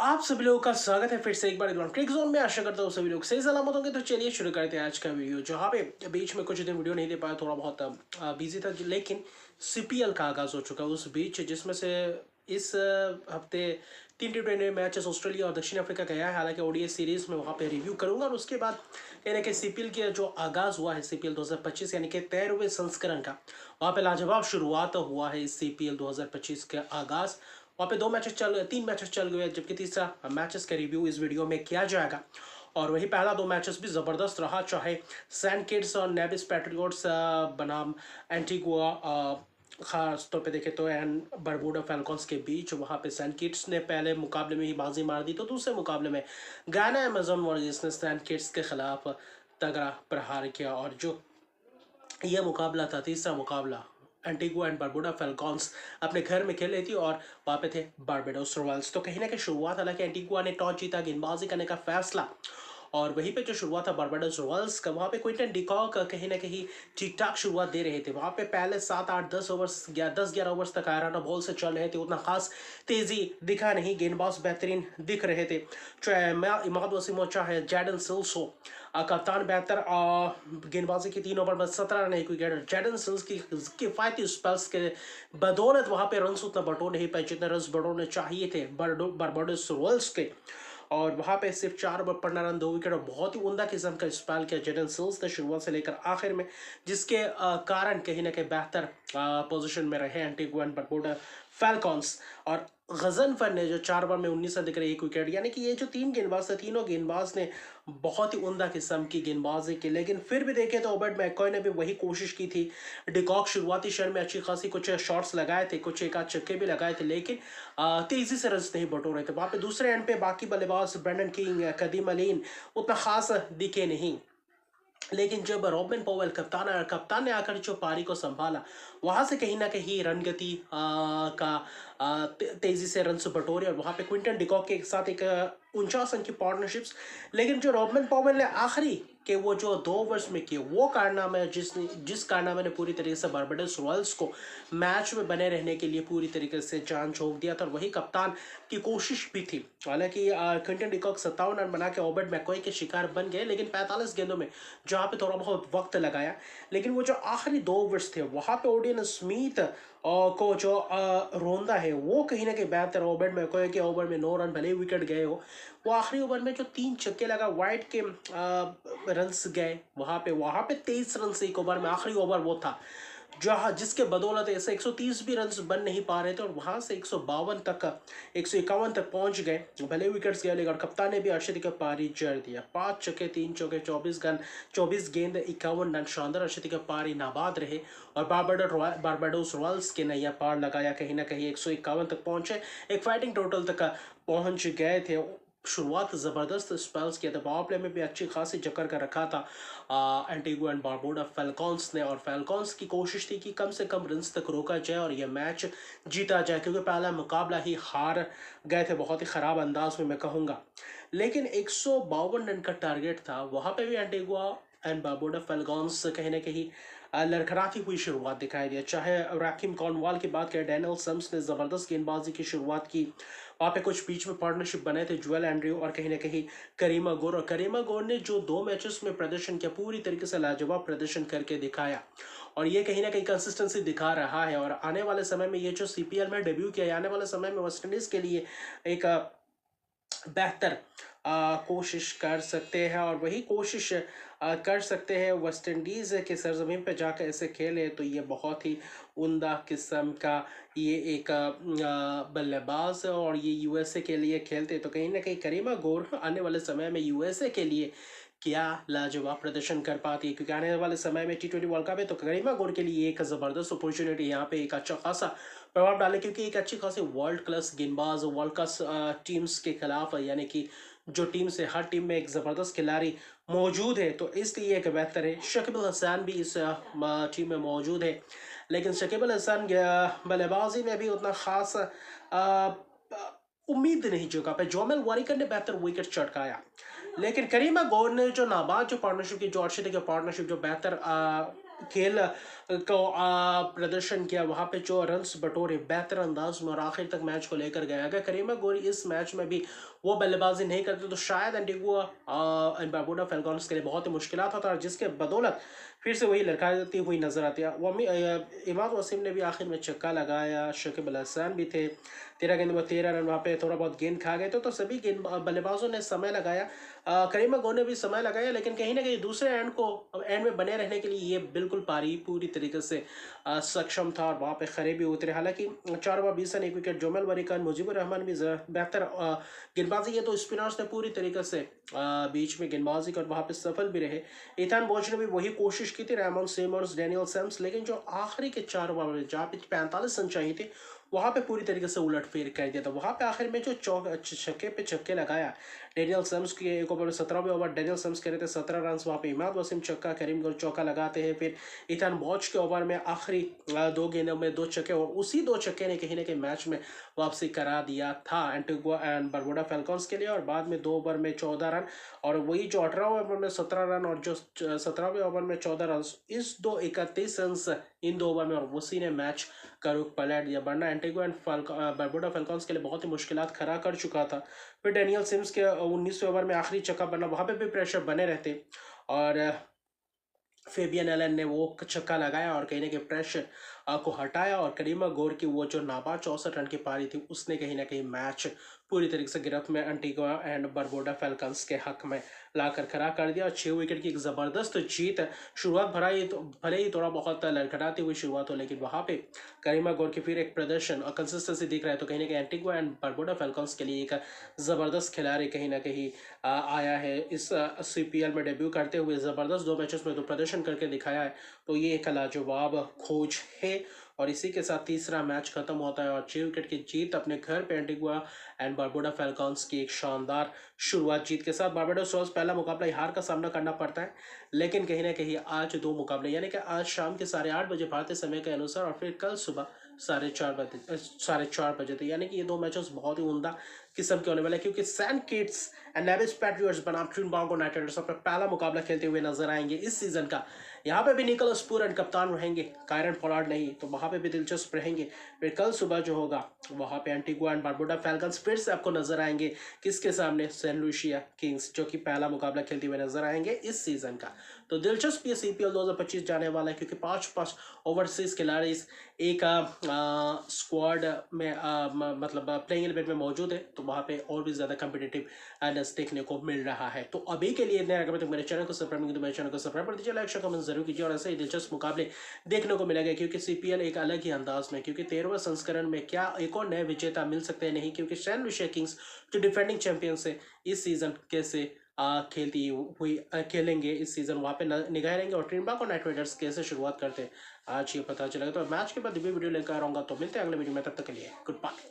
आप सभी लोगों का स्वागत है फिर से एक बार ट्रिक जोन में। आशा करता हूँ सभी लोग सही सलामत होंगे। तो चलिए शुरू करते हैं आज का वीडियो। जहाँ पे बीच में कुछ दिन वीडियो नहीं दे पाया, थोड़ा बहुत बिजी था, लेकिन सीपीएल का आगाज हो चुका है उस बीच, जिसमें से इस हफ्ते 3 T20 मैचेस ऑस्ट्रेलिया और दक्षिण अफ्रीका गया है। हालांकि ओडीआई सीरीज में वहाँ पे रिव्यू करूंगा और उसके बाद कहीं ना कहीं सीपीएल के जो आगाज हुआ है सीपीएल 2025 यानी कि 13वें संस्करण का, वहाँ पे लाजवाब शुरुआत हुआ है इस सीपीएल 2025 के आगाज। वहाँ पे 3 मैचेस चल गए, जबकि तीसरा मैचेस का रिव्यू इस वीडियो में किया जाएगा। और वही पहला 2 मैचेस भी ज़बरदस्त रहा, चाहे सैन किड्स और नेविस पैट्रियोट्स बनाम एंटीगुआ, खास तौर पे देखें तो एंड बरबुडा फैल्कॉन्स के बीच। वहाँ पे सैन किड्स ने पहले मुकाबले में ही बाजी मार दी, तो दूसरे मुकाबले में गाना अमेजन वॉरियर्स ने सैन किड्स के खिलाफ तगड़ा प्रहार किया। और जो यह मुकाबला था, तीसरा मुकाबला, एंटीगुआ एंड बारबुडा फेल्कॉन्स अपने घर में खेल रही थी और वहाँ पे थे बारबाडोस रॉयल्स। तो कहीं ना कहीं शुरुआत, हालांकि एंटीगुआ ने टॉस जीता, गेंदबाजी करने का फैसला, और वहीं पे जो शुरुआत था बारबाडोस रॉयल्स का, वहाँ पे क्विंटन डिकॉक कहीं ना कहीं ठीक ठाक शुरुआत दे रहे थे। वहाँ पे पहले 7 8 10 ओवर्स, 10 11 ओवर्स तक आयराना बॉल से चल रहे थे, उतना खास तेजी दिखा नहीं, गेंदबाज बेहतरीन दिख रहे थे, चाहे इमाद वसीम, चाहे जैडन सिल्स हो। कप्तान बेहतर गेंदबाजी की 3 ओवर में 17 रन, एक विकेट। जैडन सिल्स की किफायती स्पेल्स के बदौलत वहां पे रन उतना बटोर नहीं पाए जितने रन बटोरने चाहिए थे बारबाडोस रॉयल्स के। और वहां पे सिर्फ 4 ओवर पर रन, 2 विकेट, और बहुत ही उमदा किस्म का स्पेल किया जैडन सिल्स ने शुरुआत से लेकर आखिर में, जिसके कारण कहीं ना कहीं बेहतर पोजीशन में रहे एंटीगुआ एंड बारबुडा फैल्कॉन्स। और गजनफर ने जो 4 ओवर में 19 रन देकर 1 विकेट, यानी कि ये जो 3 गेंदबाज थे, तीनों गेंदबाज ने बहुत ही उमदा किस्म की गेंदबाजी की। लेकिन फिर भी देखें तो ओबर्ट मैकॉय ने भी वही कोशिश की थी। डिकॉक शुरुआती शर में अच्छी खासी कुछ शॉट्स लगाए थे, कुछ एक आध छक्के भी लगाए थे, लेकिन तेजी से रन नहीं बटोर रहे थे। वहां पे दूसरे एंड पे बाकी बल्लेबाज ब्रेंडन किंग, कदीम अलीन उतना खास दिखे नहीं। लेकिन जब रॉबिन पॉवेल कप्तान ने आकर जो पारी को संभाला, वहां से कहीं ना कहीं रन गति का तेजी से रन बटोरे, और वहां पे क्विंटन डिकॉक के साथ एक 49 रन की पार्टनरशिप्स। लेकिन जो रॉबिन पॉवेल ने आखिरी के वो जो 2 ओवर्स में किए, वो कारनामे, जिस कारनामे ने पूरी तरीके से बारबाडोस रॉयल्स को मैच में बने रहने के लिए पूरी तरीके से जान झोंक दिया था। और वही कप्तान की कोशिश भी थी। हालांकि क्विंटन डिकॉक 57 रन बना के ओबर्ट मैकॉय के शिकार बन गए, लेकिन 45 गेंदों में जहाँ पे थोड़ा बहुत वक्त लगाया। लेकिन वो जो आखिरी 2 ओवर्स थे, वहाँ पे ओडियन स्मिथ को जो रोंदा है, वो कहीं ना कहीं बेहतर। ओबर्ट मैकॉय के ओवर में 9 रन, भले विकेट गए हो, वो आखिरी ओवर में जो 3 छक्के लगा, वाइट के रन्स गए, वहाँ पे 23 रन से एक ओवर में, आखिरी ओवर वो था जहाँ जिसके बदौलत ऐसे 130 भी रन बन नहीं पा रहे थे, और वहां से 152 तक, 151 तक पहुंच गए, भले विकेट्स गए, लेकिन कप्तान ने भी अर्शदीप का पारी जड़ दिया। 5 छक्के, 3 चौके, 24 रन, 24 गेंद, 51 रन, शानदार अर्शदीप का पारी नाबाद रहे। और बारबाडोस रॉयल्स के नैया पार लगाया, कहीं ना कहीं 151 तक पहुंचे, एक फाइटिंग टोटल तक पहुंच गए थे। शुरुआत ज़बरदस्त स्पेल्स किया था, पावर प्ले में भी अच्छी खासी जकड़ कर रखा था एंटीगुआ एंड बारबुडा फैल्कॉन्स ने। और फैल्कॉन्स की कोशिश थी कि कम से कम रन्स तक रोका जाए और यह मैच जीता जाए, क्योंकि पहला मुकाबला ही हार गए थे बहुत ही ख़राब अंदाज में, मैं कहूँगा। लेकिन 152 रन का टारगेट था, वहाँ पे भी एंटीगुआ एंड बारबुडा फैल्कॉन्स कहीं ना कहीं लड़खड़ाती हुई शुरुआत दिखाई दी। चाहे रैकिम कॉर्नवाल की बात करें, डैनियल सम्स ने ज़बरदस्त गेंदबाजी की शुरुआत की। वहाँ पे कुछ बीच में पार्टनरशिप बने थे, जुएल एंड्रयू और कहीं ना कहीं करीमा गोर। और करीमा गोर ने जो 2 मैचेस में प्रदर्शन किया, पूरी तरीके से लाजवाब प्रदर्शन करके दिखाया, और ये कहीं ना कहीं कंसिस्टेंसी दिखा रहा है। और आने वाले समय में ये जो सीपीएल में डेब्यू किया है, आने वाले समय में वेस्ट इंडीज़ के लिए एक बेहतर कोशिश कर सकते हैं। और वही कोशिश कर सकते हैं वेस्ट इंडीज़ के सरजमीन पर जाकर ऐसे खेले, तो ये बहुत ही उम्दा किस्म का ये एक बल्लेबाज है, और ये यूएसए के लिए खेलते, तो कहीं ना कहीं करीमा गोर आने वाले समय में यूएसए के लिए क्या लाजवाब प्रदर्शन कर पाती है, क्योंकि आने वाले समय में T20 वर्ल्ड कप है, तो करीमा गोर के लिए एक ज़बरदस्त अपॉर्चुनिटी यहाँ पे एक अच्छा खासा प्रभाव डाले, क्योंकि एक अच्छी खासी वर्ल्ड क्लास गेंदबाज वर्ल्ड क्लास टीम्स के खिलाफ, यानी कि जो टीम से हर टीम में एक ज़बरदस्त खिलाड़ी मौजूद है, तो इसलिए एक बेहतर है। शकीब अल हसन भी इस टीम में मौजूद है, लेकिन शकीब अल हसन बल्लेबाजी में भी उतना खास उम्मीद नहीं जगा पे। जोमेल वारिकर ने बेहतर विकेट चटकाया, लेकिन करीमा गोर ने जो नाबाद जो पार्टनरशिप की, जो अर्शदीप की पार्टनरशिप, जो बेहतर खेल को प्रदर्शन किया, वहाँ पे जो रन्स बटोरे बेहतर अंदाज में और आखिर तक मैच को लेकर गया। अगर करीमा गोरी इस मैच में भी वो बल्लेबाजी नहीं करते तो शायद एंटीगुआ एंड बारबुडा फैल्कॉन्स के लिए बहुत ही मुश्किल होता और जिसके बदौलत फिर से वही लड़खड़ाती हुई नजर आती है। इमाद वसीम ने भी आखिर में छक्का लगाया, शकीब अल हसन भी थे, 13 गेंद में 13 रन, वहाँ पे थोड़ा बहुत गेंद खा गए तो सभी गेंद बल्लेबाजों ने समय लगाया। करीमा गो ने भी समय लगाया, लेकिन कहीं ना कहीं दूसरे एंड में बने रहने के लिए ये बिल्कुल पूरी तरीके से सक्षम था और वहाँ पे खरे भी उतरे। हालांकि 4 over 20 run 1 wicket, जोमेल वरीकान, Mujibur Rahman भी बेहतर गेंदबाजी है तो स्पिनर्स ने पूरी तरीके से बीच में गेंदबाजी कर वहाँ पे सफल भी रहे। इथान बोज ने भी वही कोशिश की थी, रेमन सेमर्स, डेनियल सेम्स, लेकिन जो आखिरी के 4 ओवर में जहाँ पे 45 रन चाहिए थे वहाँ पे पूरी तरीके से उलटफेर कर दिया था। वहाँ पे आखिर में जो छक्के पे छक्के लगाया डेनियल सेम्स के एक ओवर में 17वें ओवर डेनियल सेम्स करे थे 17 रन, वहाँ पे इमाद वसीम चक्का, करीम गोल चौका लगाते हैं। फिर इथान बॉच के ओवर में आखिरी 2 गेंदों में 2 छक्के और उसी 2 छक्के ने कहीं ना कहीं मैच में वापसी करा दिया था एंटीगुआ एंड बारबुडा फैल्कॉन्स के लिए। और बाद में 2 ओवर में 14 रन और वही जो 18वें ओवर में 17 रन और जो 17वें ओवर में 14 रन, इस 31 रन इन 2 ओवर में और उसी ने मैच का रुख पलट दिया, वरना एंटीगुआ एंड बारबुडा फैल्कॉन्स के लिए बहुत ही मुश्किलात खड़ा कर चुका था। फिर डेनियल सिम्स के 19वें ओवर में आखिरी छक्का बनना, वहाँ पे भी प्रेशर बने रहते और फेबियन एलन ने वो छक्का लगाया और कहीं ना कहीं प्रेशर को हटाया और करीमा गोर की वो जो नाबाद 64 रन की पारी थी उसने कहीं ना कहीं मैच पूरी तरीके से गिरफ्त में एंटीगुआ एंड बारबुडा फैल्कन्स के हक में लाकर खड़ा कर दिया और 6 विकेट की एक ज़बरदस्त जीत। शुरुआत भले ही थोड़ा बहुत लड़खड़ाती हुई शुरुआत हो, लेकिन वहाँ पे करीमा गोर की फिर एक प्रदर्शन और कंसिस्टेंसी दिख रहा है तो कहीं ना कहीं एंटीगुआ एंड बारबुडा फैल्कन्स के लिए एक ज़बरदस्त खिलाड़ी कहीं ना कहीं आया है। इस CPL में डेब्यू करते हुए ज़बरदस्त 2 मैचेस में तो प्रदर्शन करके दिखाया है, तो ये एक लाजवाब खोज है। और इसी के साथ तीसरा मैच खत्म होता है और 6 विकेट की जीत अपने घर पे एंटीगुआ एंड बारबुडा फैल्कॉन्स की एक शानदार शुरुआत जीत के साथ। बारबाडोस रोज पहला मुकाबला हार का सामना करना पड़ता है, लेकिन कहीं ना कहीं आज 2 मुकाबले यानी कि आज शाम के 8:30 बजे भारतीय समय के अनुसार और फिर कल सुबह 4:30 बजे तो यानी कि ये 2 मैचेस बहुत ही उम्दा किस्म के होने वाले हैं, क्योंकि Saint Kitts and Nevis Patriots बनाम ट्रिनिडाद यूनाइटेड राइडर्स अपना पहला मुकाबला खेलते हुए नजर आएंगे इस सीजन का। यहाँ पे भी निकोलस पूरन कप्तान रहेंगे, कायरन पोलार्ड नहीं, तो वहाँ पे भी दिलचस्प रहेंगे। फिर कल सुबह जो होगा वहाँ पे एंटीगुआ एंड बारबुडा फैल्कन्स फिर से आपको नजर आएंगे किसके सामने, सेंट लुसिया किंग्स, जो कि पहला मुकाबला खेलते हुए नजर आएंगे इस सीजन का। तो दिलचस्प ये CPL 2025 जाने वाला है, क्योंकि 5 ओवरसीज खिलाड़ी एक स्क्वाड में मतलब प्लेइंग 11 में मौजूद है, तो वहाँ पे और भी ज़्यादा कम्पिटेटिव देखने को मिल रहा है। तो अभी के लिए इतने, अगर तो मेरे चैनल को सब्सक्राइब नहीं तो मेरे चैनल को सब्सक्राइब कर दीजिए, लाइक शेयर कमेंट जरूर कीजिए और ऐसे ही दिलचस्प मुकाबले देखने को मिलेंगे, क्योंकि CPL एक अलग ही अंदाज में, क्योंकि 13वें संस्करण में क्या एक और नए विजेता मिल सकते हैं, नहीं, क्योंकि सेंट लुसिया किंग्स जो डिफेंडिंग चैंपियंस है इस सीजन कैसे खेलेंगे इस सीजन, वहाँ पे निगाह रहेंगे और ट्रिनिडाद नाइट राइडर्स कैसे शुरुआत करते हैं आज ये पता चलेगा। तो मैच के बाद वीडियो लेकर आऊँगा, तो मिलते हैं अगले वीडियो में, तब तक के लिए गुड बाय।